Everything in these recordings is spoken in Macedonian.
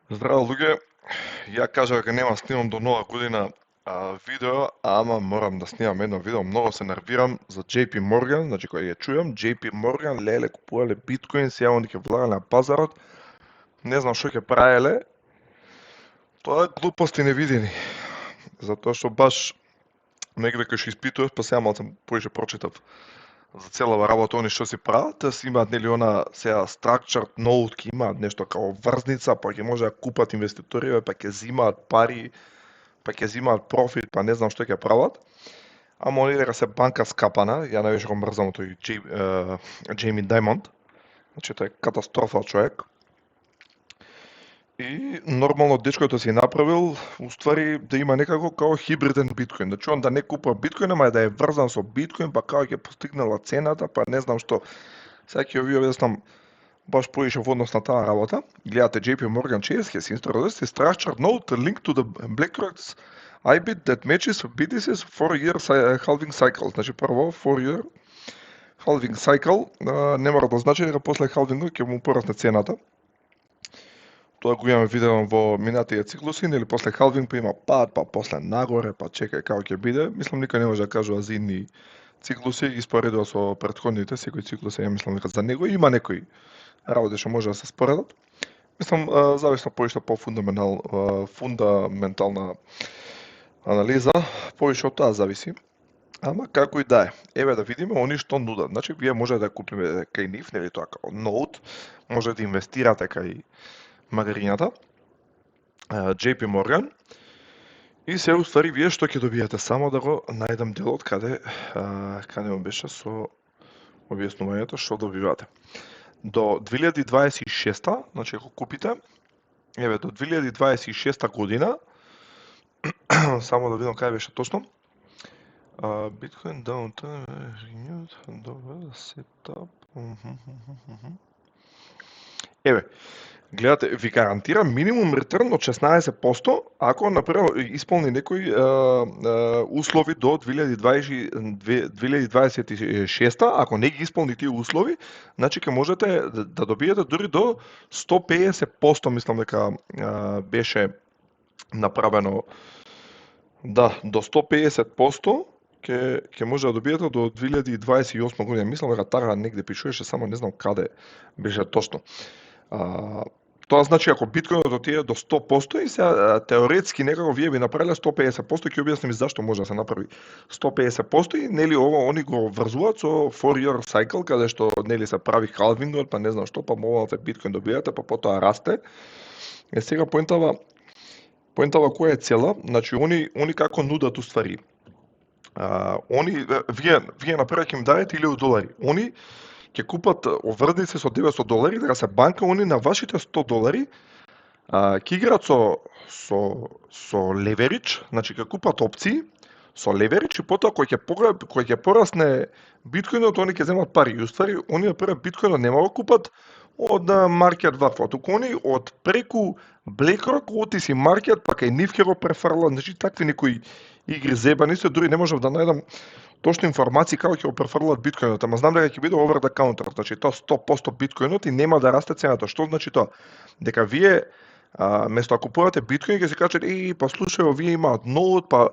Здраво луѓе, ја кажа дека нема снимам до нова година видео, ама морам да снимам едно видео, многу се нервирам за JP Morgan, значи кога ја чујам JP Morgan, леле купувале биткоин, сега они ќе влагале на пазарот, не знам што ќе правеле, тоа е глупости невидени, затоа што баш негде кај што испитував, па сега малце поише прочитав за целава работа, они што си прават, да си имаат нели она сега structured note, ќе имаат нешто као врзница, па ќе може да купат инвеститорите, па ќе зимаат пари, па ќе зимаат профит, па не знам што ќе прават. Ама они дека се банка скапана, ја највеќе го мрзам тој Джейми Даймонд. Значи тој е катастрофа човек. И нормално дечкото си направил, уствари да има некако као хибриден биткоин. Значи он да не купува биткоин, ама да е врзан со биткоин, па као ќе постигнала цената, па не знам што. Сега ќе ви објаснам баш поише во однос на таа работа. Гледате JP Morgan Chase has introduced a structured note linked to the BlackRock's IBIT that matches BTC's 4-year halving cycle. Значи прво 4-year halving cycle не мора да значи дека после халвингот ќе му порасне цената. Тоа го имаме видено во минатите циклуси, нели после халвинг па има пад, па после нагоре, па чекај како ќе биде. Мислам никој не може да кажува за идни циклуси, ги споредува со претходните, секој циклус ја мислам дека за него има некои работи што може да се споредат. Мислам зависно поишто по фундаментална анализа, поише од тоа зависи. Ама како и да е. Еве да видиме они што нудат. Значи вие може да купиме кај нив, нели тоа како ноут, може да инвестирате кај магарињата, JP Morgan, и се уствари вие што ќе добиете, само да го најдам делот каде му беше со објаснувањето што добивате. До 2026, значи ако купите, еве до 2026 година, само да видам каде беше точно, Bitcoin downtime renewed, setup, еве, гледате, ви гарантира минимум ретерн од 16%, ако например исполни некои услови до 2026, ако не ги исполни тие услови, значи ќе можете да добиете дури до 150%, мислам дека беше направено, да, до 150% ќе може да добиете до 2028 година. Мислам дека така негде пишуваше, само не знам каде беше точно. Тоа значи ако биткоинот отиде до 100% и сега теоретски некако вие би направиле 150%, ќе објасним зашто може да се направи 150% и нели ово они го врзуваат со 4-year cycle, каде што нели се прави халвингот, па не знам што, па малце биткоин добијате, па потоа расте. Е сега поентава која е цела, значи они како нудат уствари. Вие например ќе им дадете $1000. Они ќе купат оврзници со $900, дека се банка, они на вашите $100 ќе играат со леверидж, значи ќе купат опции со леверидж и потоа кој ќе порасне биткоинот, они ќе земат пари. И уствари, они например биткоинот нема го купат од маркет вакво, туку они од преку BlackRock, OTC маркет, па кај нив ќе го префрлат, значи такви некои игри зебани се, дури не можев да најдам точно информации како ќе го префрлат биткоинот, ама знам дека ќе биде over the counter, значи тоа 100% биткоинот и нема да расте цената. Што значи тоа? Дека вие место ако купувате биткоин ќе се кажете, па слушај, вие имаат ноут, па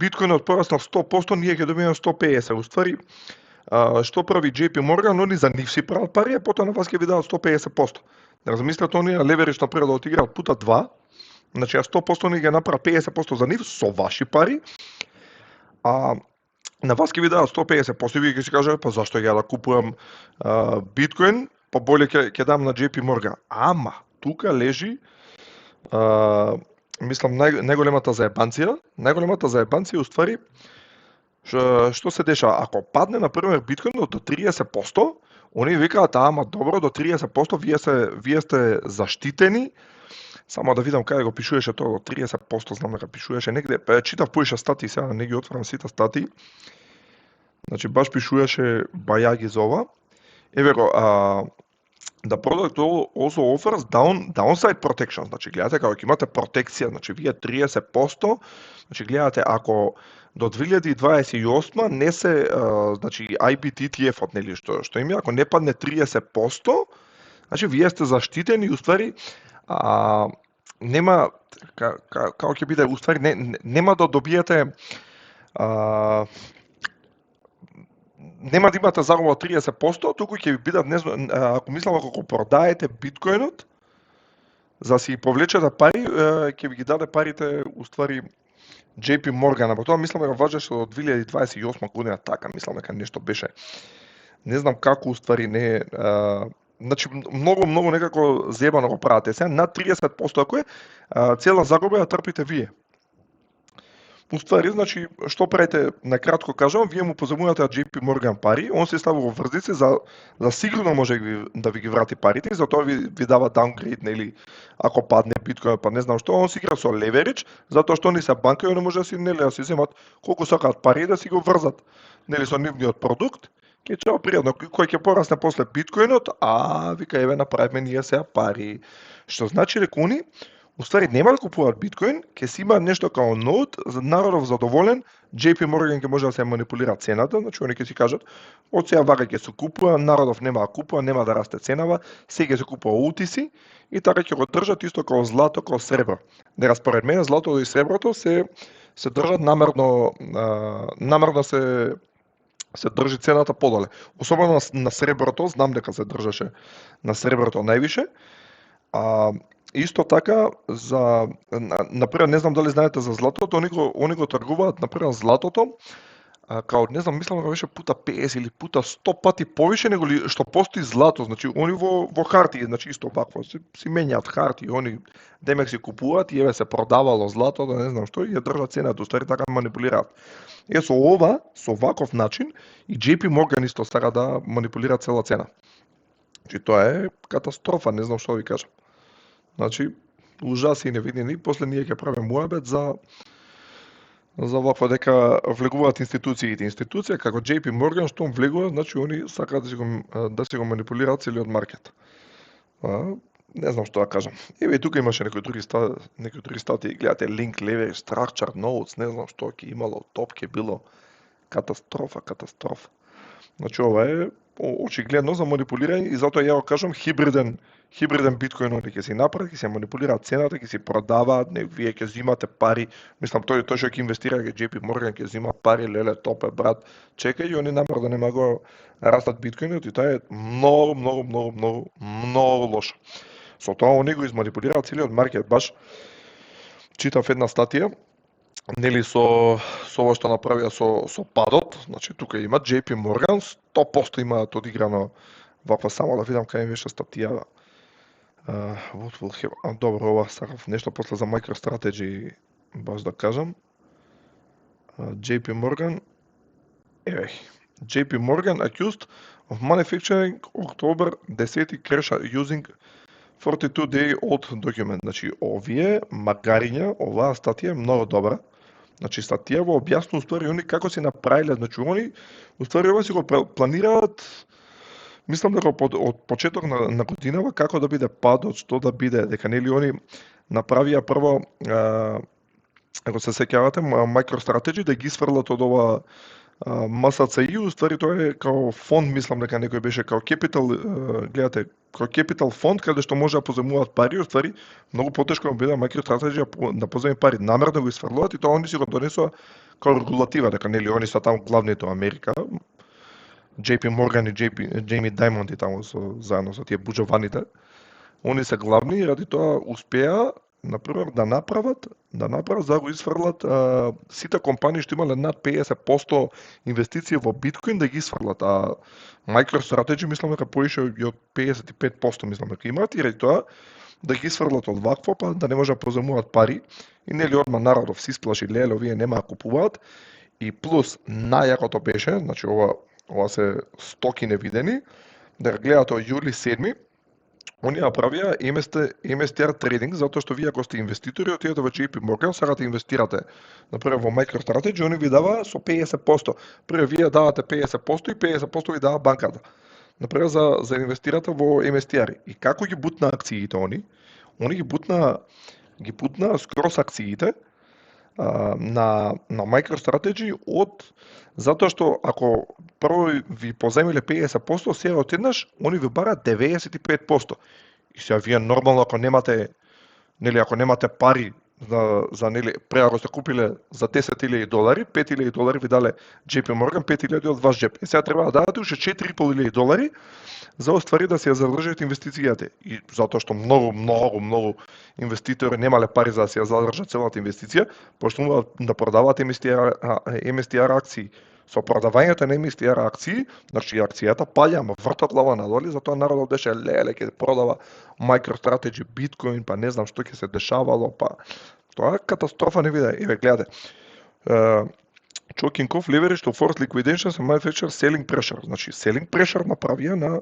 биткоинот пораснал 100%, ние ќе добиеме 150. Уствари, што прави JP Morgan, они за нив си прават пари, а потоа на вас ќе ви дадат 150%. Размислете, они леверидж например да отиграат пута 2, значи 100% они ќе направат 50% за нив со ваши пари, а на вас ќе ви дадат 150%, и вие ќе си кажете, па зашто ја да купувам биткоин, па боле ќе дам на JP Morgan. Ама, тука лежи, мислам, најголемата заебанција уствари, што се деша, ако падне, например, биткоинот до 30%, они викаат, ама добро, до 30% вие сте заштитени. Само да видам каде го пишуваше тоа до 30%, знам дека пишуваше негде, читав поише статии, сега не ги отварам сите статии. Значи баш пишуваше бајаги за ова. Еве го, the product also offers downside protection. Значи гледате како ќе имате протекција, значи вие 30%, значи гледате ако до 2028 не се значи IBIT ETF-от, нели што има, ако не падне 30%, значи вие сте заштитени и уствари нема како ќе биде уствари нема да добиете нема да имате загуба од 30%, туку ќе ви бидат ако мислам ако продаете биткоинот за да си повлечете пари, ќе ви ги даде парите уствари JP Morgan, а тоа мислам дека важеше од 2028 година, така мислам дека нешто беше. Не знам како уствари не значи многу некако зебано го правите. Сега над 30% ако е, цела загуба ја трпите вие. Уствари, значи, што правите, на кратко кажам, вие му поземувате од JP Morgan пари, он се ставува во врзици за сигурно може да ви ги врати парите и затоа ви дава downgrade, нели, ако падне биткоин, па не знам што, он си игра со leverage, затоа што они се банка и они може да си, нели, да си земат колку сакаат пари да си го врзат, нели, со нивниот продукт. Ке чао пријатно, кој ќе порасне после биткоинот, вика, еве, направиме ние сега пари. Што значи дека они уствари нема да купуваат биткоин, ќе си има нешто као ноут, за народов задоволен, JP Morgan ќе може да се манипулира цената, значи они ќе си кажат, од сега вака ќе се купува, народов нема да купува, нема да расте ценава, сега ќе се купува утиси и така ќе го држат исто као злато, као сребро. Дека според мене златото и среброто се држат намерно се држи цената подоле. Особено на среброто, знам дека се држаше на среброто највише. Исто така за например не знам дали знаете за златото, они го тргуваат например златото као не знам, мислам дека беше пута 50 или пута 100 пати повише него ли што постои злато, значи они во хартии, значи исто вакво си менјаат хартии, они демек си купуваат и еве се продавало злато, да не знам што и ја држат цената, устари така манипулираат. Со ваков начин и JP Morgan исто сака да манипулира цела цена. Значи тоа е катастрофа, не знам што ви кажам. Значи, ужаси и невидени, после ние ќе правиме муабет за вакво дека влегуваат институциите. Институција како JP Morgan што влегува, значи они сакаат да си го манипулираат целиот маркет. Не знам што да кажам. Еве и тука имаше некои други статии, гледате link leverage, structured notes, не знам што ќе имало, топ ќе било катастрофа. Значи ова е очигледно за манипулирање и затоа ја го кажам хибриден биткоин они ќе се направи, ќе се манипулираат цената, ќе се продаваат, вие ќе зимате пари, мислам тој што ќе инвестира ќе JP Morgan ќе зима пари, леле топе брат, чекај и они намер да нема го растат биткоинот и тоа е многу лошо. Со тоа они го изманипулираат целиот маркет, баш читав една статија, нели со ова што направија со падот, значи тука има JP Morgan 100% имаат одиграно ваква, само да видам кај беше статија. Добро, ова сакав нешто после за MicroStrategy баш да кажам. JP Morgan, JP Morgan accused of manufacturing October 10 crash using 42-day old document. Значи, оваа статија е многу добра. Значи, статија во објаснува уствари они како си направиле, значи они уствари ова си го планираат, мислам дека од почеток на годинава како да биде падот, што да биде, дека нели они направија прво, ако се сеќавате, MicroStrategy да ги сврлат од ова MSCI, уствари тоа е као фонд, мислам дека некој беше као Capital, гледате, као Capital фонд каде што може да поземуваат пари, уствари многу потешко биде MicroStrategy да поземи пари, намерно го изфрлуваат и тоа они си го донесува као регулатива, дека нели они се таму главните во Америка, JP Morgan и Jamie Dimon и таму заедно со тие буџаваните, они се главни и ради тоа успеа например да направат за да го изфрлат сите компании што имале над 50% инвестиции во биткоин да ги изфрлат, а MicroStrategy мислам дека поише и од 55% мислам дека имаат и ради тоа да ги изфрлат од вакво, па да не може да поземуваат пари и нели одма народов се исплаши, леле овие нема да купуваат и плюс најакото беше, значи ова се стоки невидени, да гледате од јули 7 они направија MSTR трейдинг, затоа што вие ако сте инвеститори, отидете во JP Morgan, сакате инвестирате, например во MicroStrategy, они ви дава со 50%. Прво вие давате 50% и 50% ви дава банката. Например за инвестирате во MSTR. И како ги бутна акциите они ги бутна скрос акциите на MicroStrategy затоа што ако прво ви поземиле 50%, сега одеднаш они ви бараат 95%. И сега вие нормално ако немате Нели ако немате пари за нели преаго сте купиле за $10,000, $5,000 ви дале JP Morgan, 5,000 од ваш джеп. И сега треба да дадете уште $4,500 за оствари да се ја задржат инвестицијата. И затоа што многу инвеститори немале пари за да се ја задржат целата инвестиција, почнуваат да продаваат MSTR акции. Со продавањето на MSTR акции, значи акцијата паѓа, ама вртат глава надолу, затоа народот беше леле ќе продава MicroStrategy, Bitcoin, па не знам што ќе се дешавало, па тоа е катастрофа, не виде. Еве гледате. Choking off leverage to force liquidations and manufacture selling pressure. Значи selling pressure направија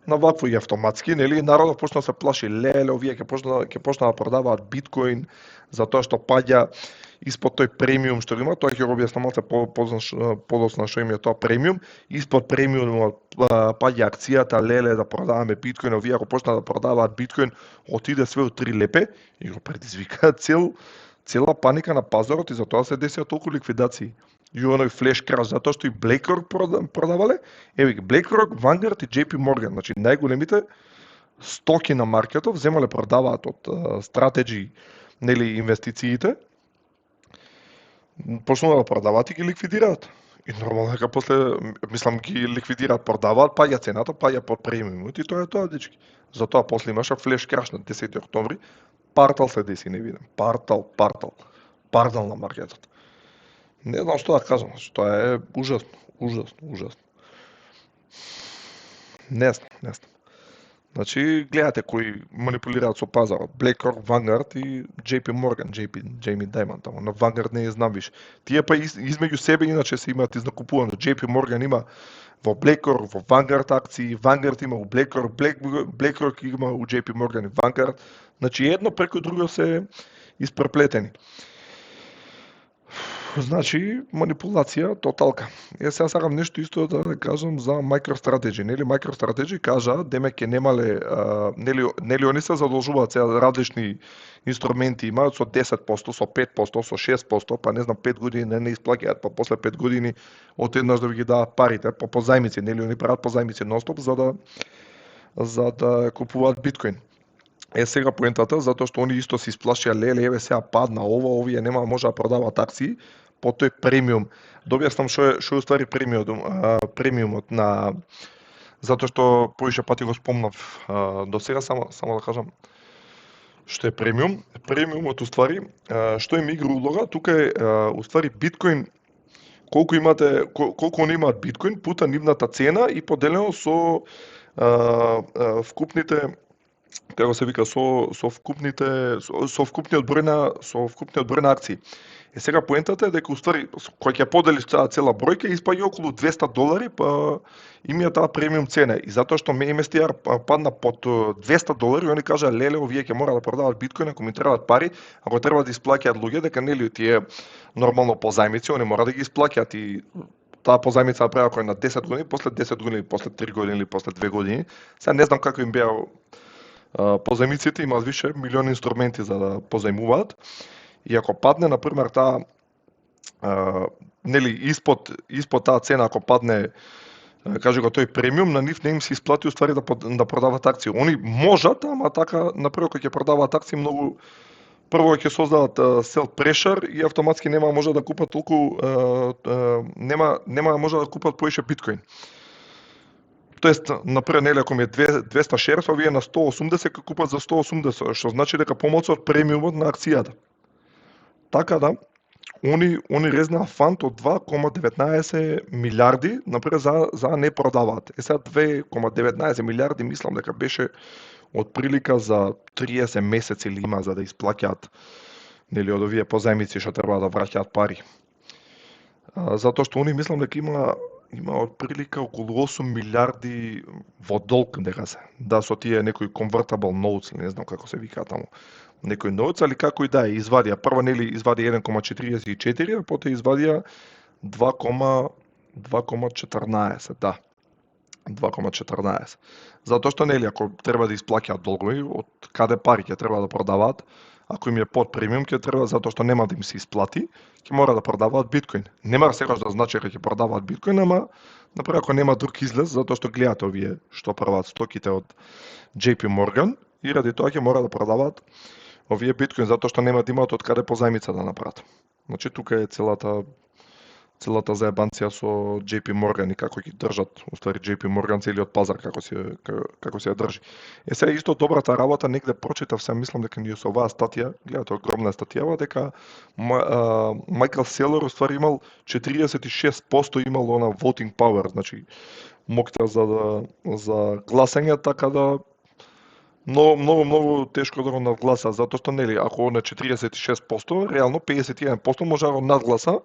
на вакво и автоматски, нели народот почна да се плаши, леле, овие ќе почна да продаваат биткоин затоа што паѓа испод тој премиум што има, тоа ќе го објаснам малце подоцна што им е тоа премиум, испод премиумот паѓа акцијата, леле да продаваме биткоин, овие ако почна да продаваат биткоин, отиде све од 3 лепе и го предизвика цела паника на пазарот и затоа се десија толку ликвидации. И оној флеш краш, затоа што и BlackRock продавале, еве ги BlackRock, Vanguard и JP Morgan, значи најголемите стоки на маркетот земале продаваат од стратеджи, нели инвестициите, почнува да продаваат и ги ликвидираат. И нормално дека после, мислам, ги ликвидираат, продаваат, паѓа цената, паѓа под премиумот и тоа е тоа, дечки. Затоа после имаше флеш краш на 10 октомври, партал се деси, не видам. Партал на маркетот. Не знам што да кажам, тоа е ужасно. Не знам. Значи, гледате кои манипулираат со пазарот. BlackRock, Vanguard и JP Morgan, Jamie Dimon тамо. На Vanguard не знам више. Тие па измеѓу себе иначе се имаат изнакупувано. JP Morgan има во BlackRock, во Vanguard акции, Vanguard има у BlackRock, BlackRock има у JP Morgan и Vanguard. Значи, едно преку друго се испреплетени. Значи, манипулација тоталка. Сега сакам нешто исто да кажам за MicroStrategy. Нели MicroStrategy кажа, демек ќе немале, нели они се задолжуваат сега различни инструменти имаат со 10%, со 5%, со 6%, па не знам 5 години не исплаќаат, па после 5 години одеднаш да ви ги дадат парите по позајмици, нели они прават позајмици нонстоп за да купуваат биткоин. Сега поентата, затоа што они исто се исплашија, леле, еве сега падна овие нема може да продаваат акции по тој премиум. Добјаснам што е уствари премиумот на затоа што повише пати го спомнав до сега, само да кажам што е премиум. Премиумот уствари што им игра улога, тука е уствари биткоин колку они имаат биткоин пута нивната цена и поделено со вкупните како се вика со вкупниот број на акции. Сега поентата е дека уствари кој ќе подели цела бројка испаѓа околу $200 па имија таа премиум цена и затоа што MSTR падна под $200 они кажа леле овие ќе мора да продаваат биткоин ако ми требаат пари, ако треба да исплаќаат луѓе дека нели тие нормално позајмици они мора да ги исплаќаат и таа позајмица ја прави на 10 години, после 10 години, после 3 години или после 2 години. Сега не знам како им беа позајмиците, имаат више милиони инструменти за да позајмуваат. И ако падне, например, таа нели испод таа цена, ако падне, кажи го тој премиум, на нив не им се исплати уствари да продаваат акции. Они можат, ама така, например, кога ќе продаваат акции, многу прво ќе создадат sell pressure и автоматски нема може да купат толку нема може да купат повеќе биткоин. Тоест, например, нели ако ми е 200 shares, овие на 180 ќе купат за 180, што значи дека помалку од премиумот на акцијата. Така да, они резнаа фанд од 2,19 милиарди, например, за не продаваат. Сега 2,19 милиарди, мислам дека беше од прилика за 30 месеци или има за да исплаќаат нели од овие позајмици што треба да враќаат пари. Затоа што они мислам дека има од прилика околу 8 милиарди во долг дека се. Да, со тие некои convertible notes, не знам како се вика таму. Некој notes, али како и да е, извадија. Прво нели извади 1,44, а потоа извадија 2,14, да. 2,14. Затоа што нели ако треба да исплаќаат долгови, од каде пари ќе треба да продаваат, ако им е под премиум ќе треба затоа што нема да им се исплати, ќе мора да продаваат биткоин. Нема секогаш да значи дека ќе продаваат биткоин, ама например ако нема друг излез, затоа што гледате овие што прават стоките од JP Morgan и ради тоа ќе мора да продаваат овие биткоин затоа што нема да имаат од каде позајмица да направат. Значи тука е целата заебанција со JP Morgan и како ги држат, уствари JP Morgan целиот пазар како се ја држи. Сега исто добрата работа негде прочитав, сега мислам дека ни со оваа статија, гледате огромна статија, дека Майкл Селер уствари имал 46% имал она voting power, значи моќта за гласање, така да многу тешко да го надгласа, затоа што нели ако он е 46%, реално 51% може да го надгласа,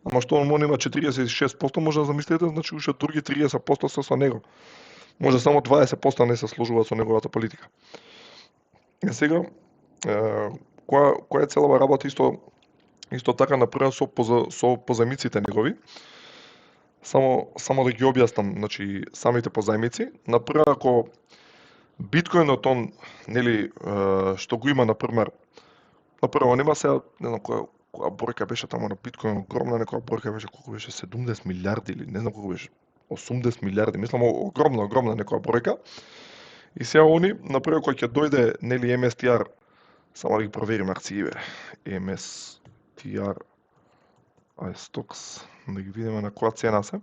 ама што он има 46%, може да замислите, значи уште други 30% се со него. Може само 20% не се сложуваат со неговата политика. Сега која е целава работа исто така направена со позајмиците негови. Само да ги објаснам, значи самите позајмици, например ако биткоинот он нели што го има например нема сега не знам која бројка беше таму на биткоин, огромна некоја бројка беше, колку беше 70 милиарди или не знам колку беше 80 милиарди, мислам огромна некоја бројка. И сега они например кога ќе дојде нели MSTR, само да ги проверим акциите, MSTR stocks, да ги видиме на која цена се.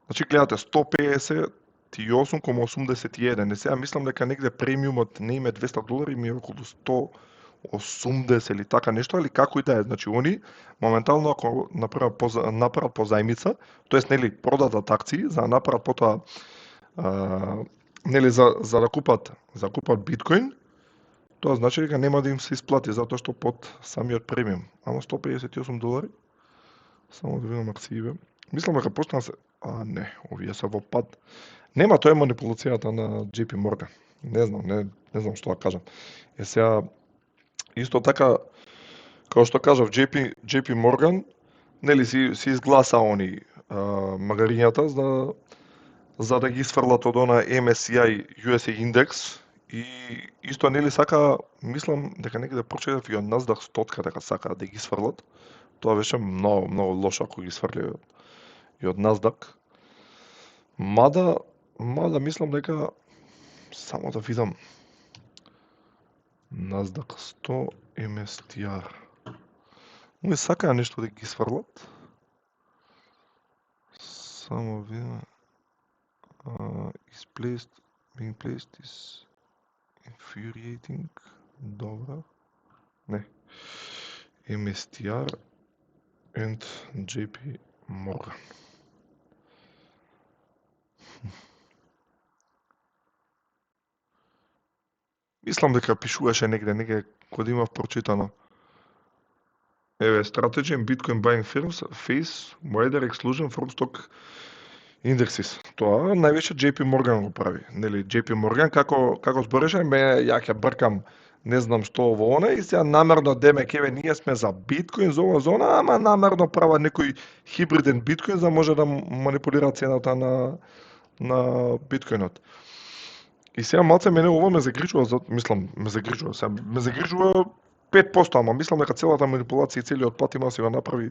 Значи гледате 158,81. И сега мислам дека негде премиумот не име $200, ми е околу 180 или така нешто, или како и да е. Значи они моментално ако направат позајмица, тоест нели продадат акции за да направат потоа нели за да купат биткоин, тоа значи дека нема да им се исплати затоа што под самиот премиум. Ама $158. Само да видам акциите. Мислам дека почна се не, овие се во пад. Нема, тоа е манипулацијата на JP Morgan. Не знам што да кажам. Сега исто така како што кажав JP Morgan, нели си изгласа они магарињата за да ги сфрлат од она MSCI USA индекс и исто нели сака, мислам дека негде прочитав и од Nasdaq 100 дека сака да ги сфрлат. Тоа беше многу лошо ако ги сфрли и од Nasdaq. Мада мислам дека само да видам Nasdaq 100 MSTR. Они сакаа нешто да ги сврлат. Само видам being placed is infuriating. Добра. Не. MSTR and JP Morgan. Мислам дека пишуваше негде кога имав прочитано. Еве, strategy in Bitcoin buying firms face wider exclusion from stock indexes. Тоа највеќе JP Morgan го прави. Нели JP Morgan како збореше, ја ќе бркам не знам што во она и сега намерно демек еве ние сме за биткоин за ова зона, ама намерно прават некој хибриден биткоин за може да манипулира цената на биткоинот. И сега малце мене ова ме загрижува, ме загрижува 5%, ама мислам дека целата манипулација и целиот пат има да се го направи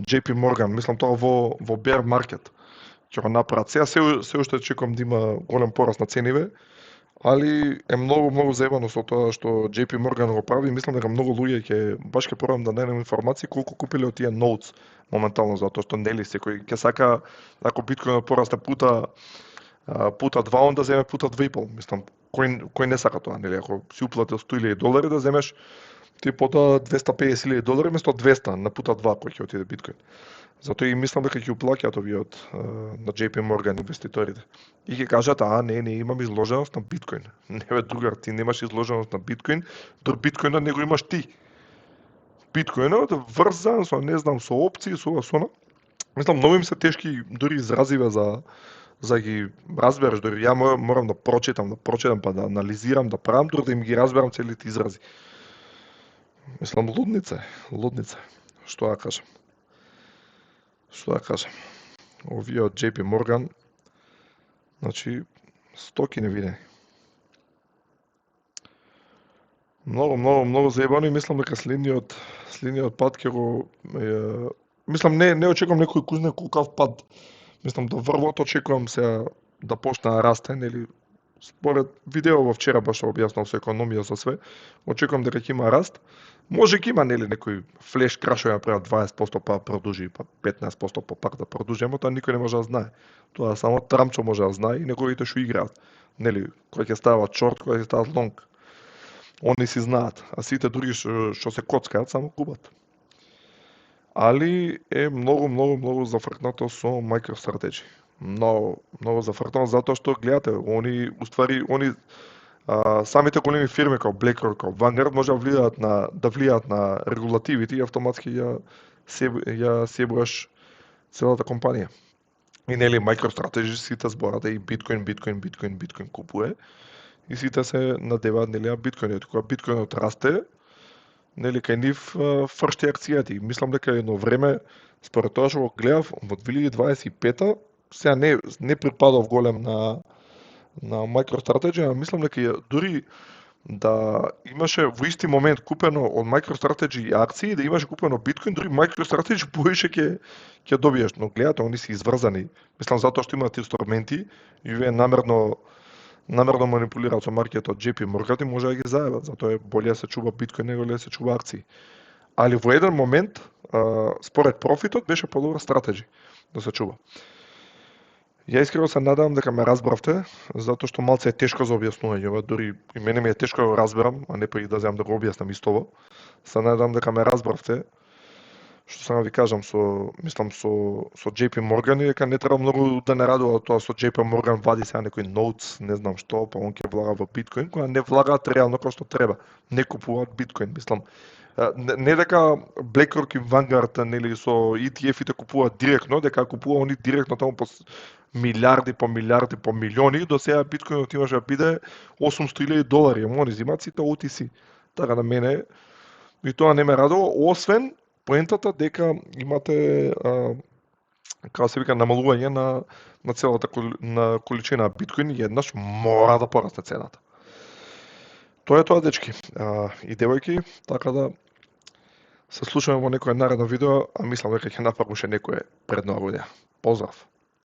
JP Morgan, мислам тоа во bear market ќе го направат. Сега се уште чекам да има голем пораст на цениве, али е многу заебано со тоа што JP Morgan го прави, мислам дека многу луѓе ќе пробам да најдем информации колку купиле од тие notes моментално, затоа што нели секој ќе сака ако биткоинот порасте пута 2, он да земе пута 2,5. Мислам, кој не сака тоа, нели? Ако си уплатил $100,000 да земеш ти потоа $250,000 вместо 200 на пута 2 кој ќе отиде биткоин. Затоа и мислам дека ќе уплаќаат овие на JP Morgan инвеститорите. И ќе кажат, не имам изложеност на биткоин. Не бе, другар, ти немаш изложеност на биткоин, дор биткоинот не го имаш ти. Биткоинот врзан со не знам со опции, со ова со она. Мислам, многу им се тешки дури изразиве за ги разбереш, дори ја морам да прочитам, па да анализирам, да правам, дори да им ги разберам целите изрази. Мислам, лудница. Што да кажам? Овие од JP Morgan, значи, стоки не видени. Многу заебано и мислам дека следниот пат ќе го мислам не очекувам некој кузне колкав пат. Мислам до врвот очекувам се да почне да расте, нели според видео во вчера баш објаснал со економија со све, очекувам дека ќе има раст. Може ќе има нели некој флеш крашови направат 20% па продолжи, па 15% па пак да продолжи, ама тоа никој не може да знае. Тоа само Трамчо може да знае и неговите што играат. Нели, кој ќе стават шорт, кој ќе стават лонг. Они си знаат, а сите други што се коцкаат само губат. Али е многу зафркнато со MicroStrategy. Многу зафркнато затоа што гледате, они самите големи фирми како BlackRock, како Vanguard може да влијаат на регулативите и автоматски ја себуваш целата компанија. И нели MicroStrategy сите зборат и биткоин купува и сите се надеваат нели на биткоинот. Кога биткоинот расте, нели кај нив фршти акцијата и мислам дека едно време според тоа што го гледав во 2025 сега не припадов голем на MicroStrategy, а мислам дека дури да имаше во исти момент купено од MicroStrategy акции, да имаше купено биткоин, дури MicroStrategy поише ќе добиеш, но гледате, они се изврзани. Мислам затоа што имаат инструменти и вие намерно манипулираат со маркетот JP Morgan и може да ги заебат, затоа е боле да се чува биткоин него да се чува акции. Али во еден момент, според профитот, беше подобра стратегија да се чува. Ја искрено се надевам дека ме разбравте, затоа што малце е тешко за објаснување, дури и мене ми е тешко да го разберам, а не па и да земам да го објаснам истово. Се надевам дека ме разбравте, што само ви кажам со JP Morgan и дека не треба многу да не радува тоа со JP Morgan вади сега некој notes, не знам што, па он ќе влага во биткоин, кога не влагаат реално како што треба. Не купуваат биткоин, мислам. Не дека BlackRock и Vanguard нели со ETF-ите купуваат директно, дека купува они директно таму по милиарди, по милиони, до сега биткоинот имаше да биде $800,000, ама они зимаат сите OTC. Така да мене и тоа не ме радува, освен поентата дека имате како се вика намалување на целата количина биткоин и еднаш мора да порасне цената. Тоа е тоа, дечки и девојки, така да се слушаме во некој наредно видео, а мислам дека ќе направам уште некое пред Нова година. Поздрав!